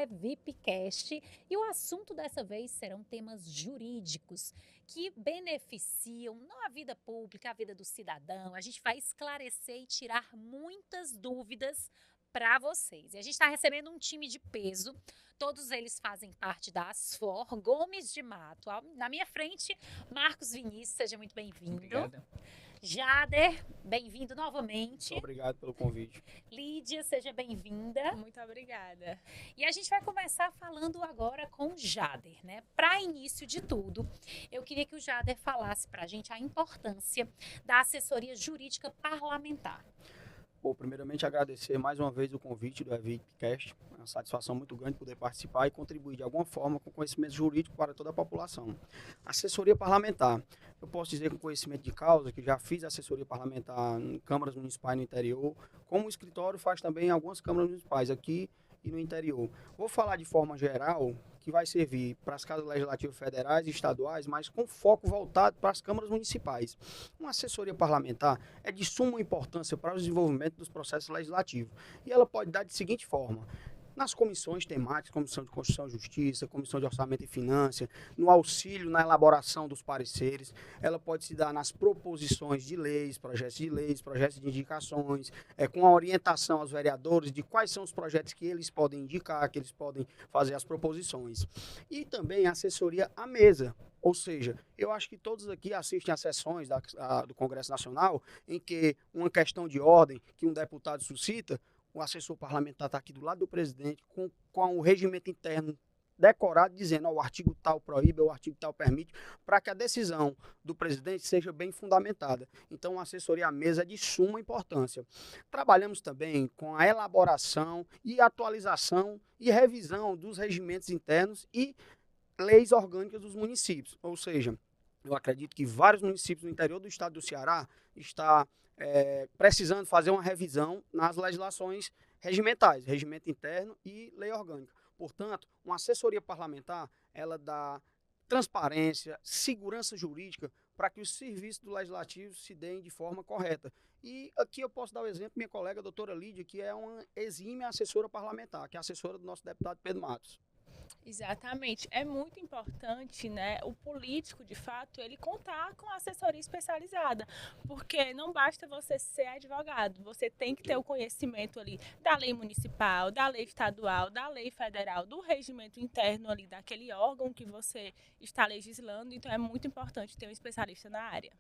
VIPcast e o assunto dessa vez serão temas jurídicos que beneficiam não a vida pública, a vida do cidadão. A gente vai esclarecer e tirar muitas dúvidas para vocês. E a gente está recebendo um time de peso, todos eles fazem parte da Asfor Gomes de Mato. Na minha frente, Marcos Vinícius, seja muito bem-vindo. Obrigada. Jader, bem-vindo novamente. Muito obrigado pelo convite. Lídia, seja bem-vinda. Muito obrigada. E a gente vai começar falando agora com o Jader, né? Para início de tudo, eu queria que o Jader falasse para a gente a importância da assessoria jurídica parlamentar. Bom, primeiramente agradecer mais uma vez o convite do VIPcast. É uma satisfação muito grande poder participar e contribuir de alguma forma com conhecimento jurídico para toda a população. Assessoria parlamentar. Eu posso dizer com conhecimento de causa que já fiz assessoria parlamentar em câmaras municipais no interior, como o escritório faz também em algumas câmaras municipais aqui e no interior. Vou falar de forma geral que vai servir para as casas legislativas federais e estaduais, mas com foco voltado para as câmaras municipais. Uma assessoria parlamentar é de suma importância para o desenvolvimento dos processos legislativos e ela pode dar de seguinte forma: nas comissões temáticas, Comissão de Constituição e Justiça, Comissão de Orçamento e Finanças, no auxílio na elaboração dos pareceres, ela pode se dar nas proposições de leis, projetos de indicações, com a orientação aos vereadores de quais são os projetos que eles podem indicar, que eles podem fazer as proposições. E também a assessoria à mesa. Ou seja, eu acho que todos aqui assistem às sessões do Congresso Nacional em que uma questão de ordem que um deputado suscita, o assessor parlamentar está aqui do lado do presidente com o regimento interno decorado, dizendo o artigo tal proíbe, o artigo tal permite, para que a decisão do presidente seja bem fundamentada. Então, a assessoria à mesa é de suma importância. Trabalhamos também com a elaboração e atualização e revisão dos regimentos internos e leis orgânicas dos municípios. Ou seja, eu acredito que vários municípios no interior do estado do Ceará estão precisando fazer uma revisão nas legislações regimentais, regimento interno e lei orgânica. Portanto, uma assessoria parlamentar, ela dá transparência, segurança jurídica para que os serviços do legislativo se deem de forma correta. E aqui eu posso dar o exemplo, minha colega, a doutora Lídia, que é uma exímia assessora parlamentar, que é assessora do nosso deputado Pedro Matos. Exatamente. É muito importante, né, o político, de fato, ele contar com assessoria especializada, porque não basta você ser advogado, você tem que ter o conhecimento ali da lei municipal, da lei estadual, da lei federal, do regimento interno ali daquele órgão que você está legislando, então é muito importante ter um especialista na área.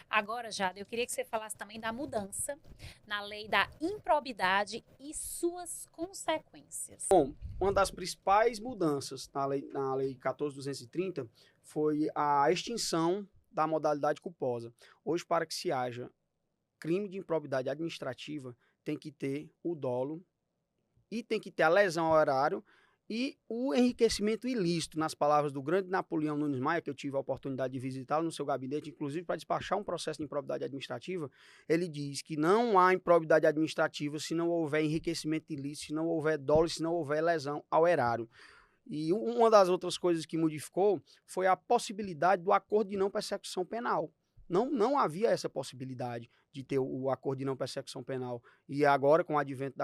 Agora, Jada, eu queria que você falasse também da mudança na lei da improbidade e suas consequências. Bom, uma das principais mudanças na lei 14.230 foi a extinção da modalidade culposa. Hoje, para que se haja crime de improbidade administrativa, tem que ter o dolo e tem que ter a lesão ao erário e o enriquecimento ilícito, nas palavras do grande Napoleão Nunes Maia, que eu tive a oportunidade de visitá-lo no seu gabinete, inclusive para despachar um processo de improbidade administrativa. Ele diz que não há improbidade administrativa se não houver enriquecimento ilícito, se não houver dolo, se não houver lesão ao erário. E uma das outras coisas que modificou foi a possibilidade do acordo de não persecução penal. Não havia essa possibilidade de ter o acordo de não persecução penal. E agora, com o advento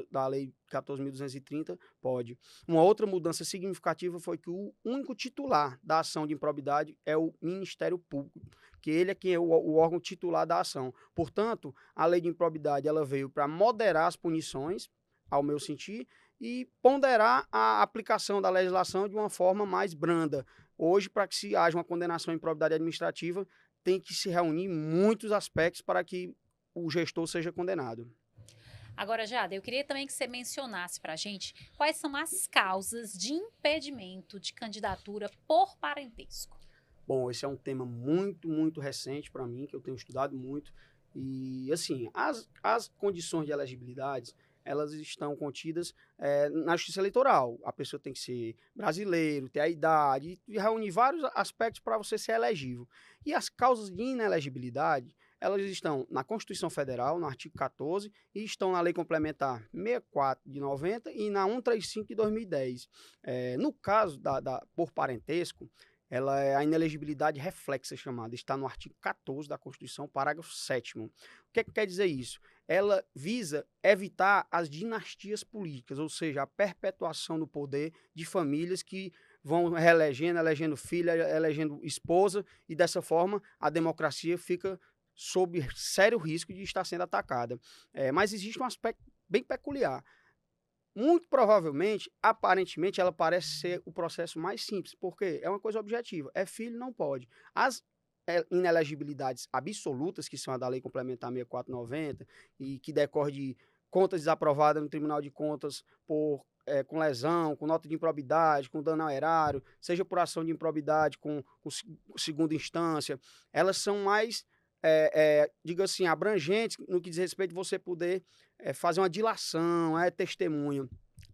da Lei 14.230, pode. Uma outra mudança significativa foi que o único titular da ação de improbidade é o Ministério Público, que ele é quem é o órgão titular da ação. Portanto, a Lei de Improbidade ela veio para moderar as punições, ao meu sentir, e ponderar a aplicação da legislação de uma forma mais branda. Hoje, para que se haja uma condenação em improbidade administrativa, tem que se reunir muitos aspectos para que o gestor seja condenado. Agora, Jada, eu queria também que você mencionasse para a gente quais são as causas de impedimento de candidatura por parentesco. Bom, esse é um tema muito recente para mim, que eu tenho estudado muito. E, assim, as condições de elegibilidade, elas estão contidas na justiça eleitoral. A pessoa tem que ser brasileiro, ter a idade, e reunir vários aspectos para você ser elegível. E as causas de inelegibilidade, elas estão na Constituição Federal, no artigo 14, e estão na Lei Complementar 64 de 90 e na 135 de 2010. No caso por parentesco, ela é a inelegibilidade reflexa chamada, está no artigo 14 da Constituição, parágrafo 7º. O que quer dizer isso? Ela visa evitar as dinastias políticas, ou seja, a perpetuação do poder de famílias que vão reelegendo, elegendo filha, elegendo esposa, e dessa forma a democracia fica sob sério risco de estar sendo atacada. Mas existe um aspecto bem peculiar. Muito provavelmente, aparentemente, ela parece ser o processo mais simples, porque é uma coisa objetiva, é filho, não pode. As inelegibilidades absolutas, que são a da Lei Complementar 6490, e que decorre de contas desaprovadas no Tribunal de Contas com lesão, com nota de improbidade, com dano ao erário, seja por ação de improbidade com segunda instância, elas são mais, diga assim, abrangentes no que diz respeito a você poder fazer uma dilação, testemunha.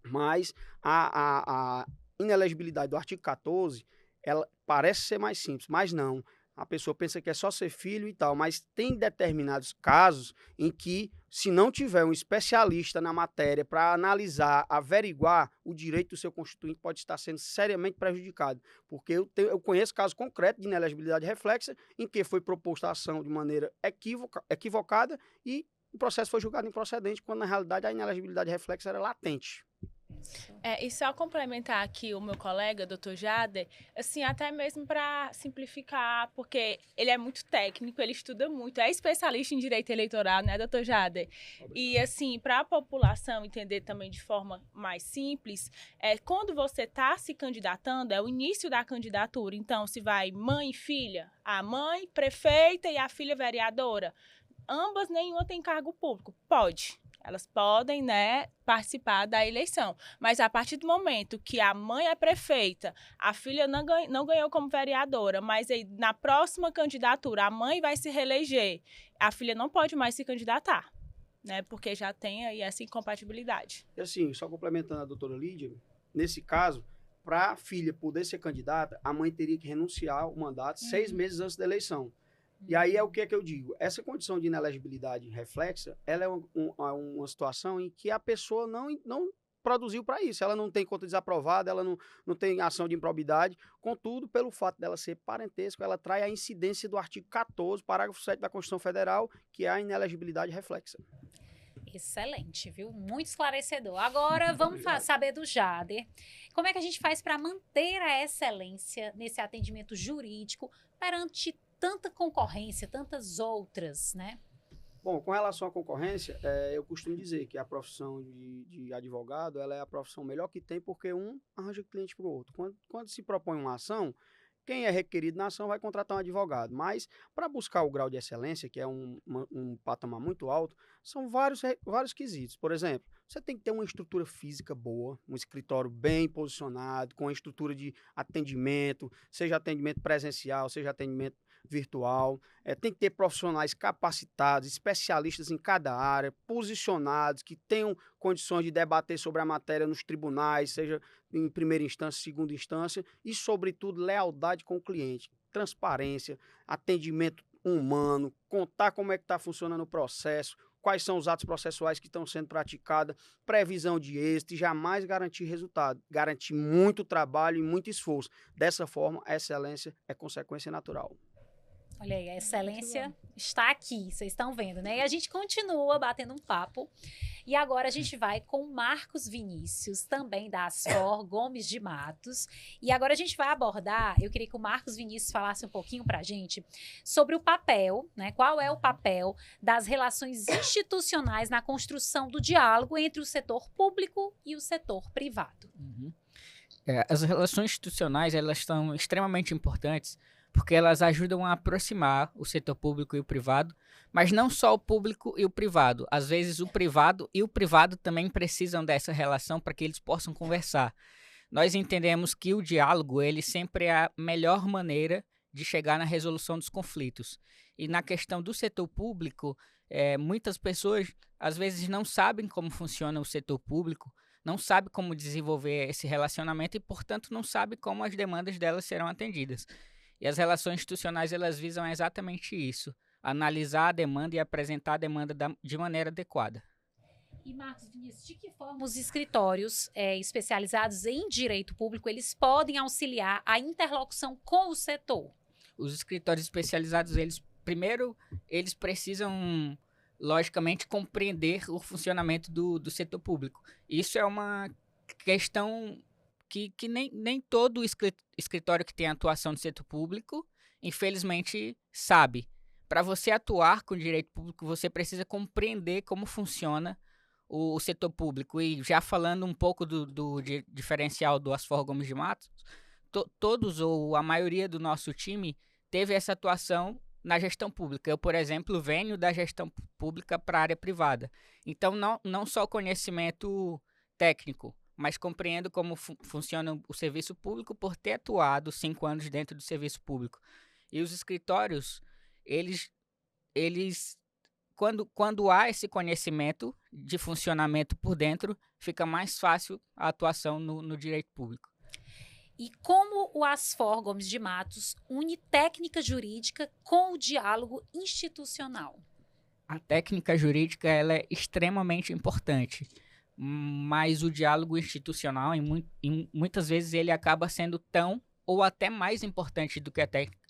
Mas a inelegibilidade do artigo 14, ela parece ser mais simples, mas não. A pessoa pensa que é só ser filho e tal, mas tem determinados casos em que, se não tiver um especialista na matéria para analisar, averiguar, o direito do seu constituinte pode estar sendo seriamente prejudicado. Porque eu conheço casos concretos de inelegibilidade reflexa em que foi proposta a ação de maneira equivocada e o processo foi julgado improcedente, quando na realidade a inelegibilidade reflexa era latente. E só complementar aqui o meu colega, doutor Jader, assim, até mesmo para simplificar, porque ele é muito técnico, ele estuda muito, é especialista em direito eleitoral, né, doutor Jader? E, assim, para a população entender também de forma mais simples, quando você está se candidatando, é o início da candidatura. Então, se vai mãe e filha, a mãe prefeita e a filha vereadora, ambas, nenhuma tem cargo público. Pode. Elas podem, né, participar da eleição. Mas a partir do momento que a mãe é prefeita, a filha não ganhou como vereadora, mas aí, na próxima candidatura a mãe vai se reeleger, a filha não pode mais se candidatar, né, porque já tem aí essa incompatibilidade. E assim, só complementando a doutora Lídia, nesse caso, para a filha poder ser candidata, a mãe teria que renunciar ao mandato 6 meses antes da eleição. E aí é o que eu digo, essa condição de inelegibilidade reflexa, ela é uma situação em que a pessoa não produziu para isso, ela não tem conta desaprovada, ela não tem ação de improbidade, contudo, pelo fato dela ser parentesco, ela traz a incidência do artigo 14, parágrafo 7 da Constituição Federal, que é a inelegibilidade reflexa. Excelente, viu? Muito esclarecedor. Agora vamos saber do Jader. Como é que a gente faz para manter a excelência nesse atendimento jurídico perante tanta concorrência, tantas outras, né? Bom, com relação à concorrência, eu costumo dizer que a profissão de advogado, ela é a profissão melhor que tem, porque um arranja cliente para o outro. Quando se propõe uma ação, quem é requerido na ação vai contratar um advogado, mas para buscar o grau de excelência, que é um patamar muito alto, são vários quesitos. Por exemplo, você tem que ter uma estrutura física boa, um escritório bem posicionado, com a estrutura de atendimento, seja atendimento presencial, seja atendimento virtual, tem que ter profissionais capacitados, especialistas em cada área, posicionados, que tenham condições de debater sobre a matéria nos tribunais, seja em primeira instância, segunda instância, e, sobretudo, lealdade com o cliente, transparência, atendimento humano, contar como é que está funcionando o processo, quais são os atos processuais que estão sendo praticados, previsão de êxito e jamais garantir resultado, garantir muito trabalho e muito esforço. Dessa forma, a excelência é consequência natural. Olha aí, a excelência está aqui, vocês estão vendo, né? E a gente continua batendo um papo. E agora a gente vai com Marcos Vinícius, também da Asfor Gomes de Matos. E agora a gente vai abordar, eu queria que o Marcos Vinícius falasse um pouquinho pra gente sobre o papel, né? Qual é o papel das relações institucionais na construção do diálogo entre o setor público e o setor privado. As relações institucionais, elas são extremamente importantes porque elas ajudam a aproximar o setor público e o privado, mas não só o público e o privado. Às vezes o privado e o privado também precisam dessa relação para que eles possam conversar. Nós entendemos que o diálogo, ele sempre é a melhor maneira de chegar na resolução dos conflitos. E na questão do setor público, muitas pessoas às vezes não sabem como funciona o setor público, não sabem como desenvolver esse relacionamento e, portanto, não sabem como as demandas delas serão atendidas. E as relações institucionais, elas visam exatamente isso, analisar a demanda e apresentar a demanda de maneira adequada. E Marcos Vinícius, de que forma os escritórios especializados em direito público, eles podem auxiliar a interlocução com o setor? Os escritórios especializados, eles precisam, logicamente, compreender o funcionamento do setor público. Isso é uma questão que nem todo escritório que tem atuação no setor público, infelizmente, sabe. Para você atuar com direito público, você precisa compreender como funciona o setor público. E já falando um pouco do diferencial do Asfor Gomes de Matos, todos ou a maioria do nosso time teve essa atuação na gestão pública. Eu, por exemplo, venho da gestão pública para a área privada. Então, não só o conhecimento técnico, mas compreendo como funciona o serviço público por ter atuado 5 anos dentro do serviço público. E os escritórios, eles quando há esse conhecimento de funcionamento por dentro, fica mais fácil a atuação no direito público. E como o Asfor Gomes de Matos une técnica jurídica com o diálogo institucional? A técnica jurídica ela é extremamente importante, mas o diálogo institucional, muitas vezes, ele acaba sendo tão ou até mais importante do que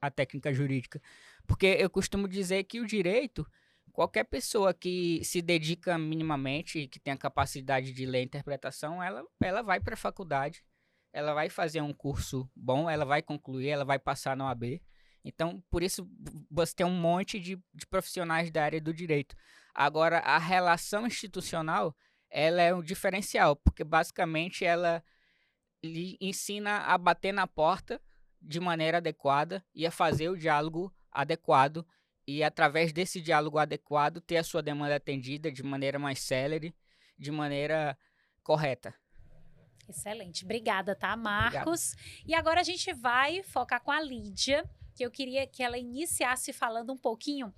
a técnica jurídica. Porque eu costumo dizer que o direito, qualquer pessoa que se dedica minimamente, que tem a capacidade de ler a interpretação, ela vai para a faculdade, ela vai fazer um curso bom, ela vai concluir, ela vai passar na OAB. Então, por isso, você tem um monte de profissionais da área do direito. Agora, a relação institucional, ela é um diferencial, porque basicamente ela lhe ensina a bater na porta de maneira adequada e a fazer o diálogo adequado e, através desse diálogo adequado, ter a sua demanda atendida de maneira mais célere, de maneira correta. Excelente. Obrigada, tá, Marcos? Obrigado. E agora a gente vai focar com a Lídia, que eu queria que ela iniciasse falando um pouquinho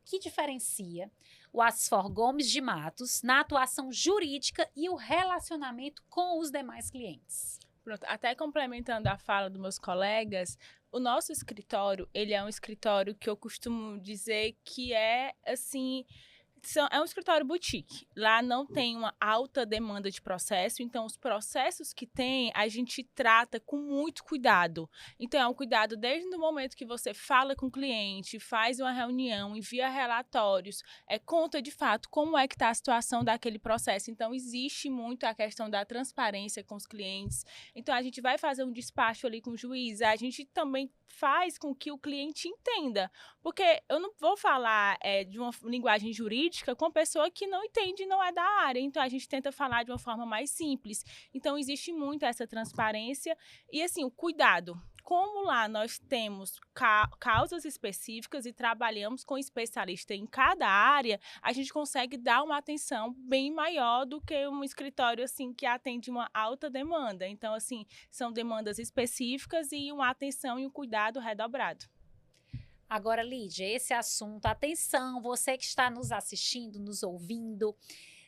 que diferencia o Asfor Gomes de Matos na atuação jurídica e o relacionamento com os demais clientes. Pronto, até complementando a fala dos meus colegas, o nosso escritório, ele é um escritório que eu costumo dizer que é, assim, é um escritório boutique. Lá não tem uma alta demanda de processo, então os processos que tem, a gente trata com muito cuidado. Então é um cuidado desde o momento que você fala com o cliente, faz uma reunião, envia relatórios, conta de fato como é que está a situação daquele processo. Então existe muito a questão da transparência com os clientes. Então a gente vai fazer um despacho ali com o juiz, a gente também faz com que o cliente entenda. Porque eu não vou falar de uma linguagem jurídica com uma pessoa que não entende e não é da área. Então, a gente tenta falar de uma forma mais simples. Então, existe muito essa transparência e, assim, o cuidado. Como lá nós temos causas específicas e trabalhamos com especialista em cada área, a gente consegue dar uma atenção bem maior do que um escritório assim que atende uma alta demanda. Então, assim, são demandas específicas e uma atenção e um cuidado redobrado. Agora, Lídia, esse assunto, atenção, você que está nos assistindo, nos ouvindo,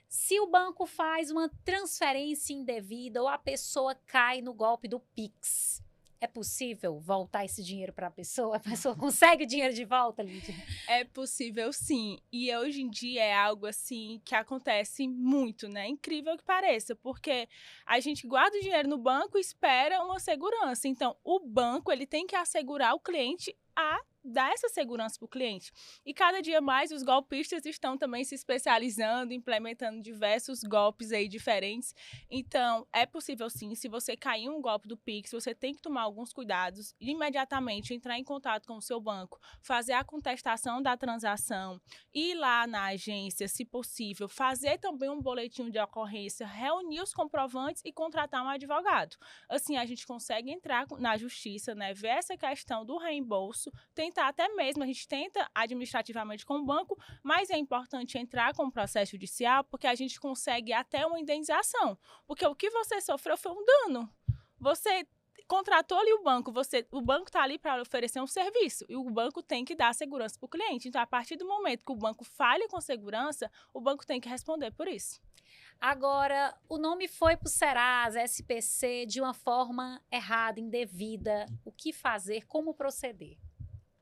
se o banco faz uma transferência indevida ou a pessoa cai no golpe do Pix, é possível voltar esse dinheiro para a pessoa? A pessoa consegue o dinheiro de volta, Lídia? É possível, sim. E hoje em dia é algo assim que acontece muito, né? Incrível que pareça, porque a gente guarda o dinheiro no banco e espera uma segurança. Então, o banco ele tem que assegurar o cliente a dar essa segurança para o cliente. E cada dia mais os golpistas estão também se especializando, implementando diversos golpes aí diferentes. Então, é possível sim, se você cair em um golpe do Pix, você tem que tomar alguns cuidados, imediatamente entrar em contato com o seu banco, fazer a contestação da transação, ir lá na agência, se possível, fazer também um boletim de ocorrência, reunir os comprovantes e contratar um advogado. Assim, a gente consegue entrar na justiça, né, ver essa questão do reembolso, tentar até mesmo, a gente tenta administrativamente com o banco, mas é importante entrar com o processo judicial porque a gente consegue até uma indenização. Porque o que você sofreu foi um dano. Você contratou ali o banco está ali para oferecer um serviço e o banco tem que dar segurança para o cliente. Então, a partir do momento que o banco falha com segurança, o banco tem que responder por isso. Agora, o nome foi para o Serasa, SPC, de uma forma errada, indevida. O que fazer? Como proceder?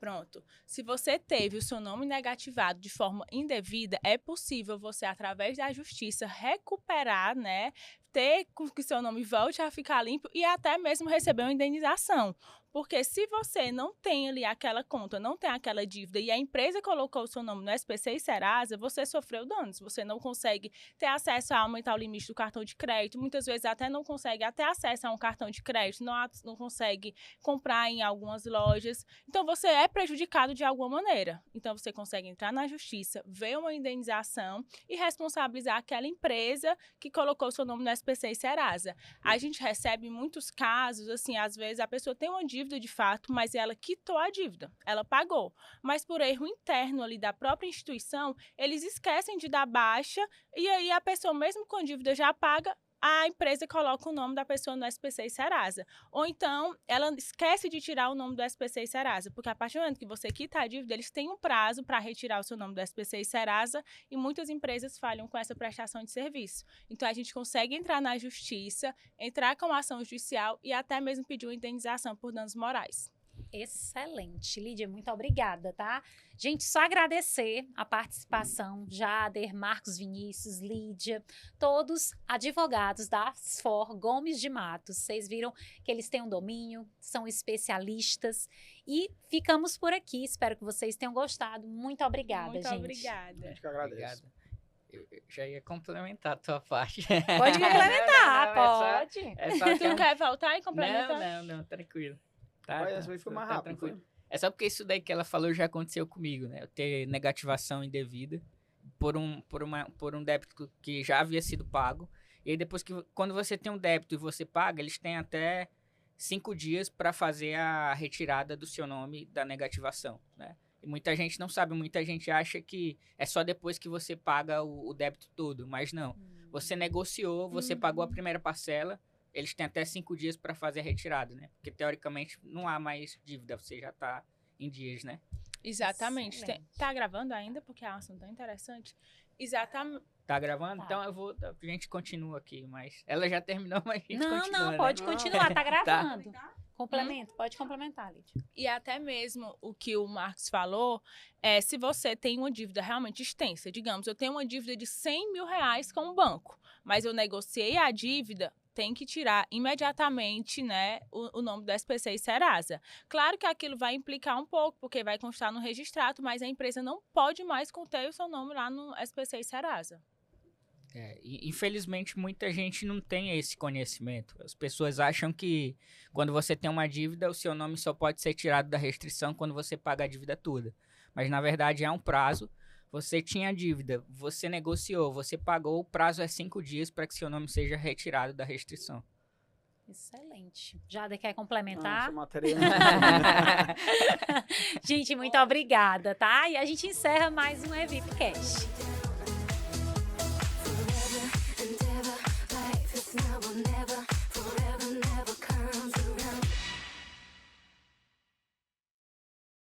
Pronto. Se você teve o seu nome negativado de forma indevida, é possível você, através da justiça, recuperar, né? Ter que seu nome volte a ficar limpo e até mesmo receber uma indenização. Porque se você não tem ali aquela conta, não tem aquela dívida e a empresa colocou o seu nome no SPC e Serasa, você sofreu danos. Você não consegue ter acesso a aumentar o limite do cartão de crédito, muitas vezes até não consegue ter acesso a um cartão de crédito, não consegue comprar em algumas lojas. Então, você é prejudicado de alguma maneira. Então, você consegue entrar na justiça, ver uma indenização e responsabilizar aquela empresa que colocou o seu nome no SPC e Serasa. A gente recebe muitos casos, assim, às vezes a pessoa tem uma dívida de fato, mas ela quitou a dívida, ela pagou. Mas por erro interno ali da própria instituição, eles esquecem de dar baixa e aí a pessoa, mesmo com dívida já paga, a empresa coloca o nome da pessoa no SPC e Serasa. Ou então, ela esquece de tirar o nome do SPC e Serasa, porque a partir do momento que você quita a dívida, eles têm um prazo para retirar o seu nome do SPC e Serasa e muitas empresas falham com essa prestação de serviço. Então, a gente consegue entrar na justiça, entrar com ação judicial e até mesmo pedir uma indenização por danos morais. Excelente, Lídia, muito obrigada, tá? Gente, só agradecer a participação, Jader, Marcos Vinícius, Lídia, todos advogados da Asfor Gomes de Matos. Vocês viram que eles têm um domínio, são especialistas e ficamos por aqui. Espero que vocês tenham gostado. Muito obrigada, Muito gente. obrigada. A gente que agradece. Obrigado. Eu já ia complementar a tua parte. Pode complementar, Não, pode. É só Tu não quer voltar e complementar? Não, tranquilo. Tá, Mas essa vez foi mais rápido, tranquilo. foi? É só porque isso daí que ela falou já aconteceu comigo, né? Eu ter negativação indevida por um débito que já havia sido pago. E aí depois quando você tem um débito e você paga, eles têm até 5 dias para fazer a retirada do seu nome da negativação, né? E muita gente não sabe, muita gente acha que é só depois que você paga o débito todo, mas não. Você negociou, você pagou a primeira parcela, eles têm até 5 dias para fazer a retirada, né? Porque, teoricamente, não há mais dívida, você já está em dias, né? Exatamente. Excelente. Tá gravando ainda? Porque é um assunto tão interessante. Exatamente. Tá gravando? Tá. Então a gente continua aqui, mas ela já terminou, mas a gente Não, continua, não, né? pode continuar, tá gravando. Tá. Complemento, pode complementar, Lídia. E até mesmo o que o Marcos falou, se você tem uma dívida realmente extensa, digamos, eu tenho uma dívida de 100 mil reais com o banco, mas eu negociei a dívida, tem que tirar imediatamente, né, o nome do SPC e Serasa. Claro que aquilo vai implicar um pouco, porque vai constar no registrado, mas a empresa não pode mais conter o seu nome lá no SPC e Serasa. E, infelizmente, muita gente não tem esse conhecimento. As pessoas acham que quando você tem uma dívida, o seu nome só pode ser tirado da restrição quando você paga a dívida toda. Mas, na verdade, é um prazo. Você tinha dívida, você negociou, você pagou, o prazo é 5 dias para que seu nome seja retirado da restrição. Excelente. Jader, quer Não, complementar? essa matéria... Gente, muito obrigada, tá? E a gente encerra mais um EVIPcast.